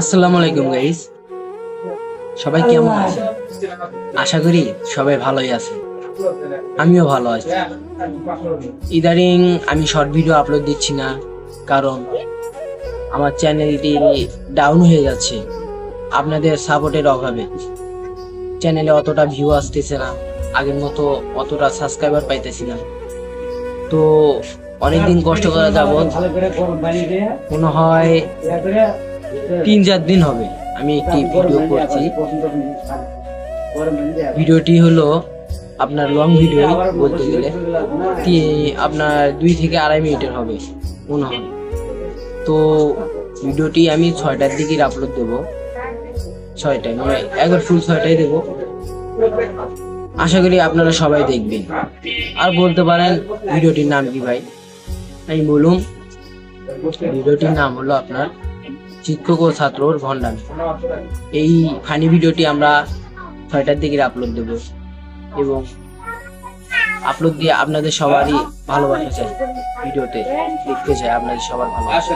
আসসালামু আলাইকুম গাইস, সবাই কেমন আছে? আশা করি সবাই ভালোই আছে। আমিও ভালো আছি। ইদারিং আমি শর্ট ভিডিও আপলোড দিচ্ছি না, কারণ আমার চ্যানেলটি ডাউন হয়ে যাচ্ছে আপনাদের সাপোর্টের অভাবে। চ্যানেলে অতটা ভিউ আসতেছে না, আগের মতো অতটা সাবস্ক্রাইবার পাইতেছি না। তো অনেকদিন কষ্ট করা যাবত মনে হয় 3-4 দিন হবে আমি একটি ভিডিও করছি। ভিডিওটি হলো আপনার লং ভিডিও বলতে গেলে আপনার 2 থেকে 2.5 মিনিটের হবে মনে হয়। তো ভিডিওটি আমি 6টার দিকে আপলোড দেবো, 6টায় মানে একবার ফুল 6টায় দেবো। আশা করি আপনারা সবাই দেখবেন। আর বলতে পারেন ভিডিওটির নাম কি ভাই? আমি বলুন, ভিডিওটির নাম হলো আপনার শিক্ষক ও ছাত্রর ভণ্ডামি। এই ফানি ভিডিওটি আমরা 6টার দিকে আপলোড দেব এবং আপলোড দিয়ে আপনাদের সবারই ভালোবাসা চাই, ভিডিওতে দেখতে চাই আপনাদের সবার ভালোবাসা।